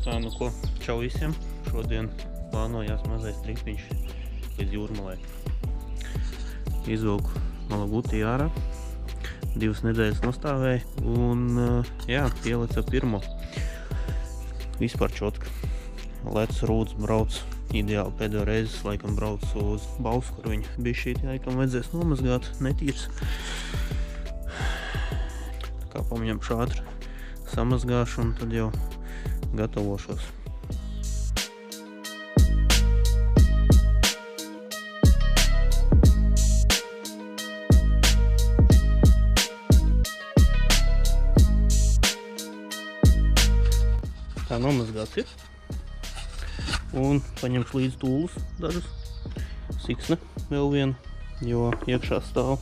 Tā, nu ko, čau visiem. Šodien plānojās mazais tripiņš līdz Jūrmalai. Izvilku malaguti ārā, 2 nedēļas nostāvēju un, jā, pielica pirmo. Vispār čotka. Lec, rūdz, brauc. Ideāli pēdējo reizes, laikam, brauc uz Bausu, kur viņa bišķīt, laikam, vajadzēs nomazgāt, netīrs. Tā kā pamņemšu ātri, samazgāšu un tad jau gatavošos. Tā nomazgāts ir. Un paņemšu līdz tūlus dažus. Siksne vēl viena, jo iekšā stāv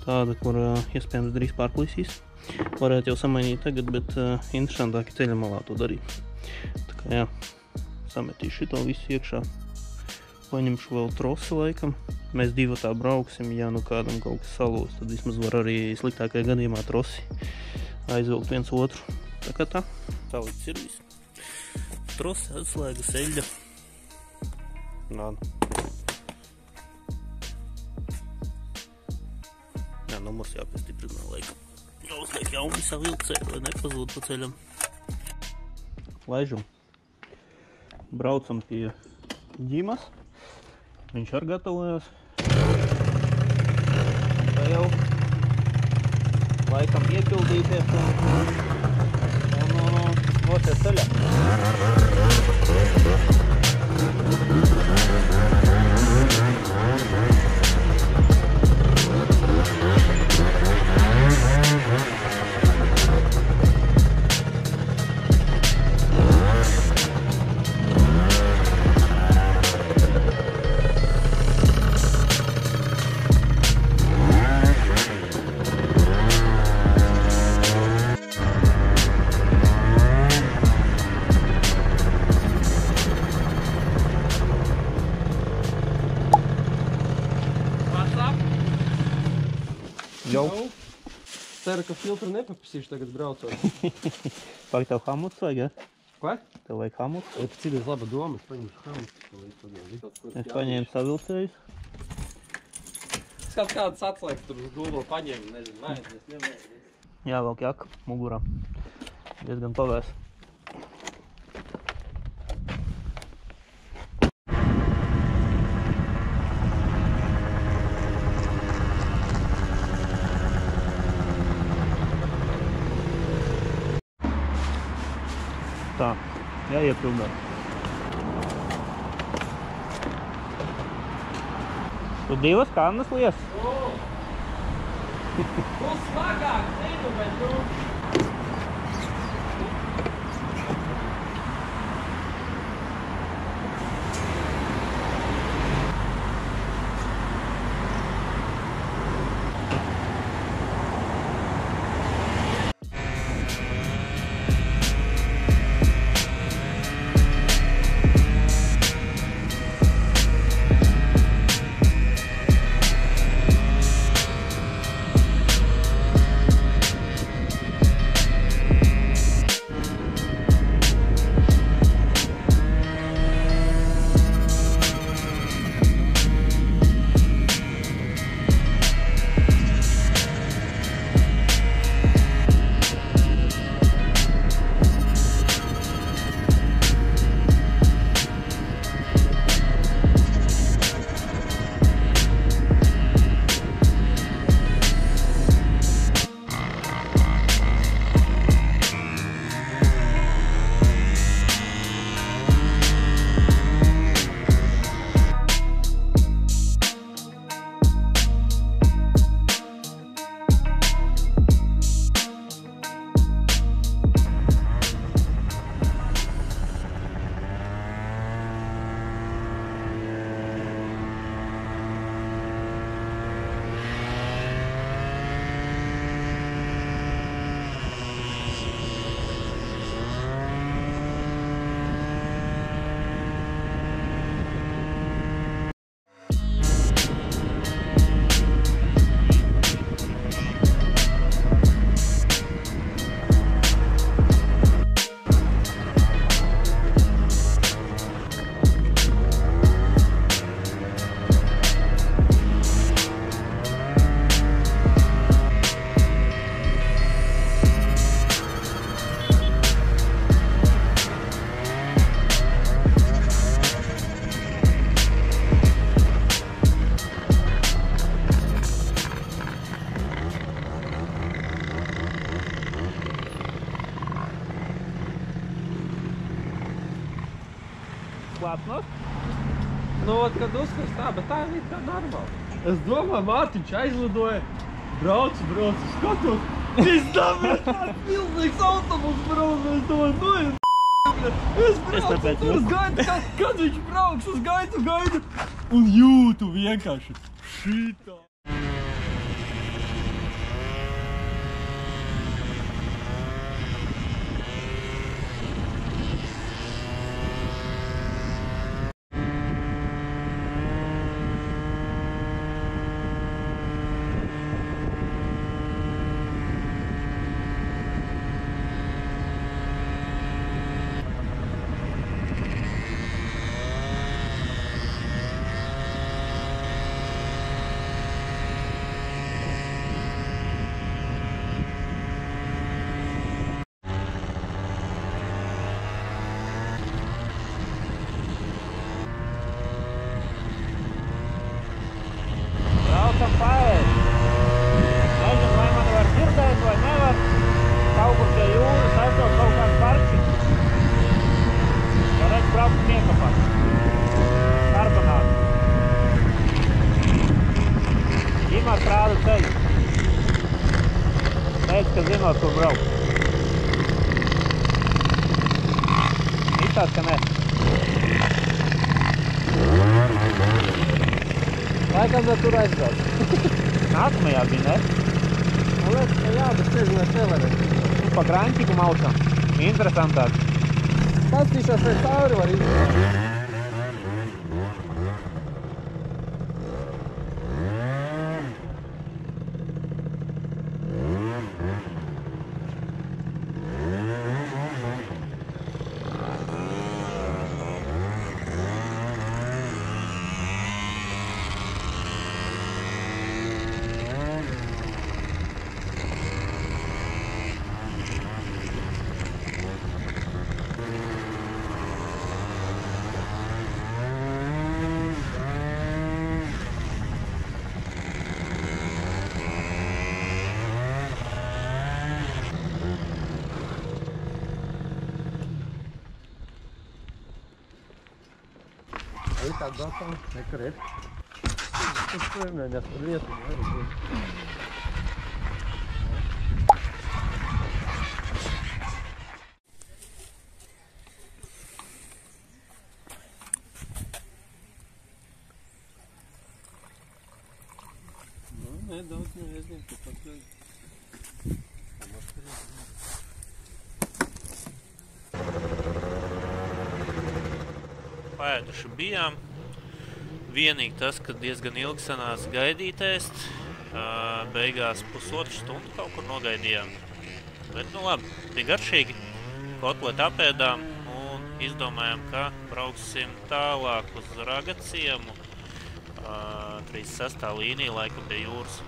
tāda, kur iespējams drīz pārplīsīs. Varētu jau samainīt tagad, bet interesantāk ceļa malā to darīt. Tā kā jā, sametīšu šito visu iekšā. Paņemšu vēl trosi laikam. Mēs 2 tā brauksim, ja nu kādam kaut kas salūs, tad vismaz var arī sliktākajā gadījumā trosi aizvilkt viens otru. Tā kā tā, līdz ir viss. Trosi, atslēga, seļļa. Nāda. Jā, numurs jāpiestiprina laikam. Jāuzliek jauni savilcēji, lai nepazūd pa ceļam. Laižam. Braucam pie Ģimas. Viņš arī gatavojās. Tā jau laikam iepildīties un nosiet ceļā. Jau. Ceru, ka filtru nepapisīšu tagad braucot. Pak, tev hamuts vajag, ja? Ko? Tev vajag hamuts? Cik ir laba doma, es paņemšu hamuts. Es paņēmu savilcējus. Skat kādas atslēgas tur uz Google paņēmu, nezinu, mēģinās, nemēģinās. Jāvelk jaka mugurā. Diezgan pavēs. Tā, jāiepildē. Tu 2 kannas lies? Būs smagāk, zinu, bet tu... klāts nos? Nu, kad uzskars tā, bet tā ir tā normāli. Es domāju, Mārtiņš aizlidoja, braucu, skatos. Es domāju, tāds milzīgs autobus brauc, es domāju, es braucu, es gaidu, kad viņš brauks, es gaidu, un jūtu vienkārši šitā. Braucam pārēt. Nezinu, vai mani var dzirdēt, vai nevar. Kaut kur pie jūras aizsot kaut kāds parčiņš. Ja redz braukt miekapāt. Karbonātu. Imants rāda ceļu. Teic, ka zinot, kur braukt. Izstāst, ka ne. Laikam vēl tur aizbrauc. Nākamajā bija, ne? Man liekas, ka jā, bet nezinu, es nevarēju. Pa krančiku maucam. Interesantāk. Pastīšos pēc cauri var izbraukt. Aí tá dando pra recorrer. Тут несколько лет, daudz neaizņem, tu patreiz. Paēduši bijām. Vienīgi tas, ka diezgan ilgi sanāca gaidīt ēst. Beigās pusotru stundu kaut kur nogaidījām. Bet nu labi, bija garšīgi. Kotleti apēdām un izdomājām, ka brauksim tālāk uz Ragaciemu. 36. līnija laikam pie jūras.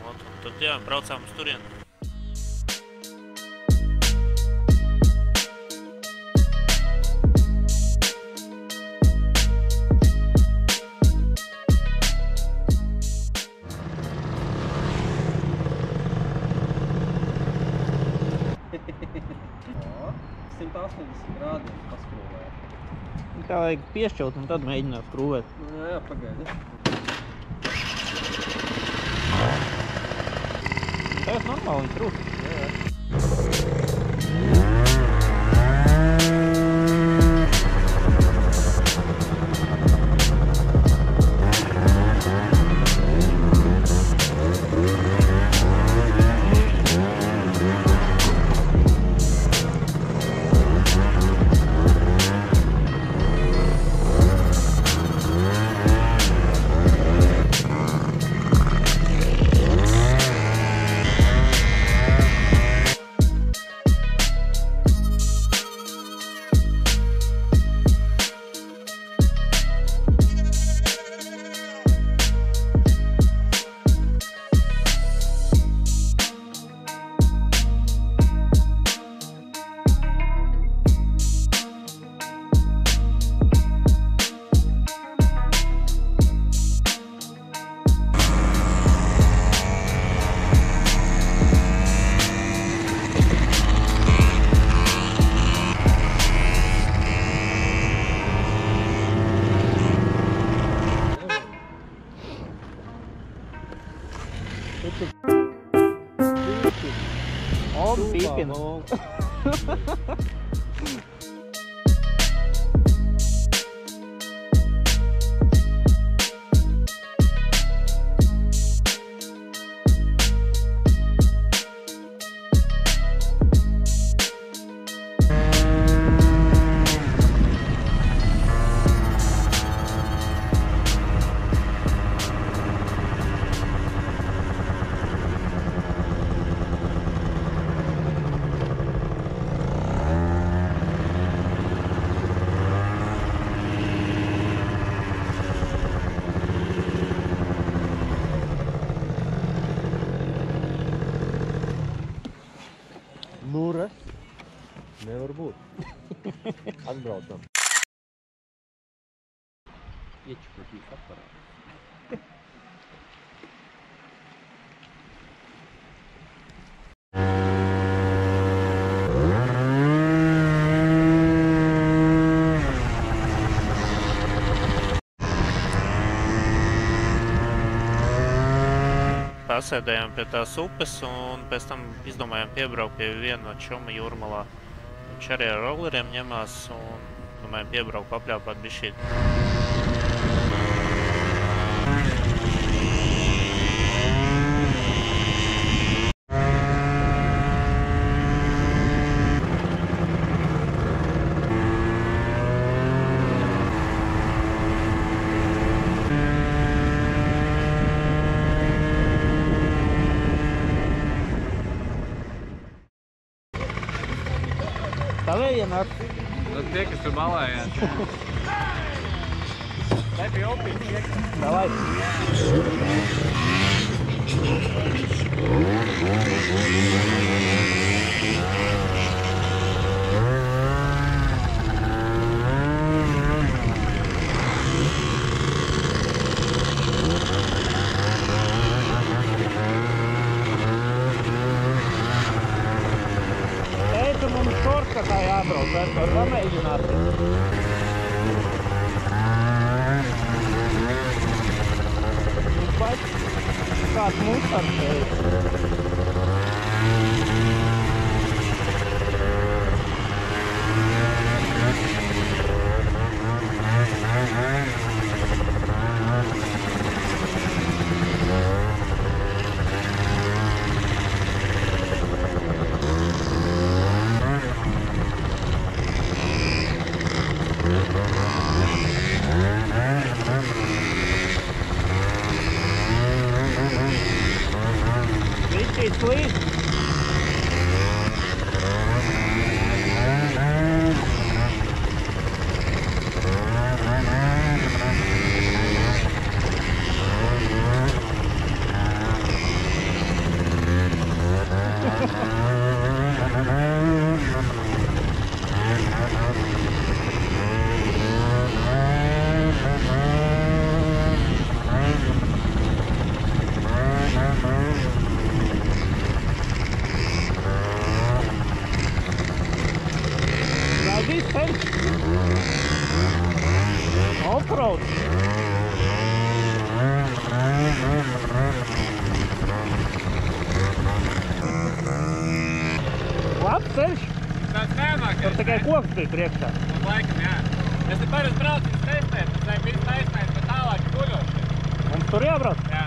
Un tad jā, braucām uz turieni. Grādiem paskrūvēja. Tā vajag piešķaut un tad mēģināt skrūvēt. Jā, pagaidi. Tā ir normāli, viņi trūk. Jā. Nu, re. Nevar būt. Atbraucam. Iečukotīs aparātu. Pasēdējām pie tās upes un pēc tam izdomājām piebraukt pie viena no čuma jūrmalā. Viņš arī ar rolleriem ņemās un domājām piebraukt, papļāpāt bišķīt. Tavēji ienāk. Tas tie, kas tur balējās. Te pie upīs iekā. Davai. Teicu, mums šortkatā jābrauc, mēs var pamēģināt. Kāds mustars šeit. Višķīt slīd. Gaidīs ceļš. Offroad. Labs ceļš. Tāds mēmākais. Tur tikai koks bija priekšā. Un laikam, jā. Es te parasti braucu uz testēt, tas ir viss taisnēs, bet tālāk ir guļoši. Mums tur jābrauc. Jā.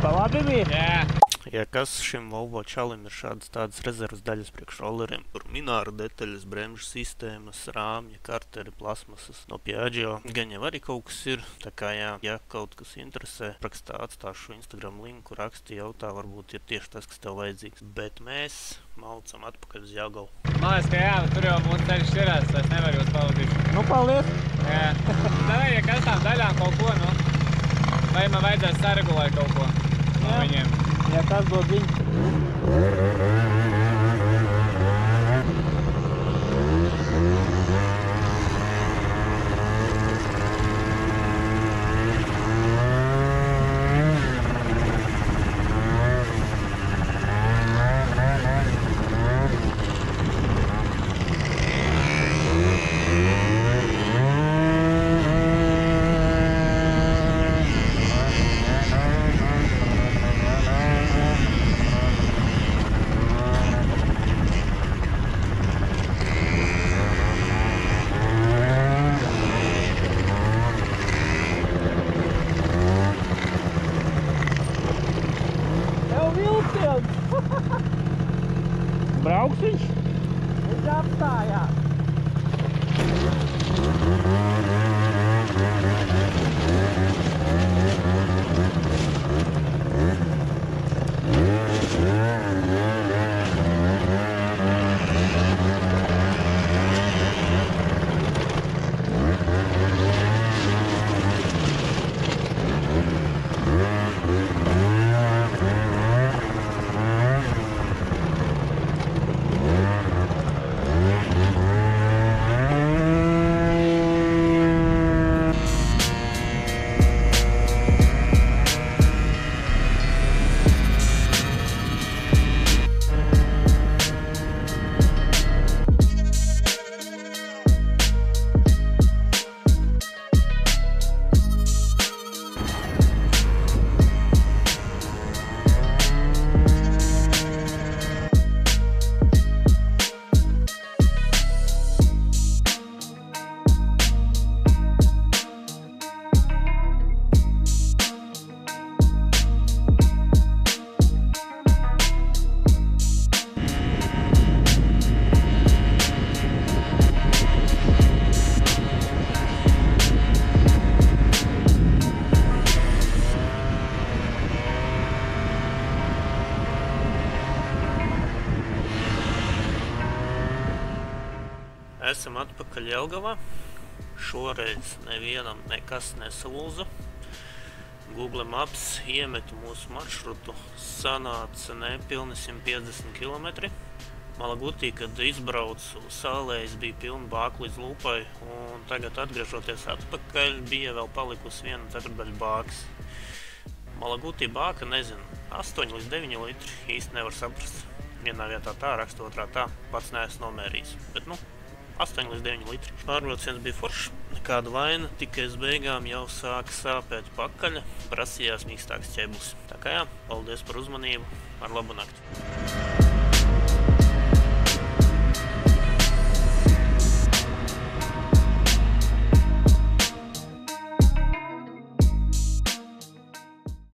Pa labi bija? Jā. Ja kas šim Volvo čalim ir tādas rezervas daļas priekš rolleriem, kur mināra detaļas, bremžu sistēmas, rāmja, karteri, plasmasas no Piaggio, gan jau arī kaut kas ir. Tā kā ja kaut kas interesē, rakstā atstāšu Instagram linku, raksti jautā, varbūt ir tieši tas, kas tev vajadzīgs. Bet mēs malcam atpakaļ uz Jelgavu. Man liekas, ka jā, tur jau mūsu ceļš šķirās, es nevaru jūs palīdzīt. Nu, paldies! Jā. Tad, ja kas tām daļām kaut ko, vai man vajadzēs saregulēt kaut ko no viņiem? Ja kas dod viņu. Brauks viņš? Viņš apstājās. Esam atpakaļ Jelgavā. Šoreiz nevienam nekas nesalūza. Google Maps iemetu mūsu maršrutu, sanāca nepilni 150 km. Malagutī, kad izbraucu sālēs, bija pilna bāka līdz lūpai, un tagad atgriežoties atpakaļ, bija vēl palikusi 1/4 bākas. Malagutī bāka, nezinu, 8 līdz 9 litri, īsti nevar saprast. Vienā vietā tā raksta, otrā tā, pats neesmu nomērījis, bet 8 līdz 9 litri. Pārbrauciens bija foršs, nekāda vaina, tikai uz beigām jau sāka sāpēt pakaļa, prasījās mīkstāks ķeblis. Tā kā jā, paldies par uzmanību, ar labu nakti!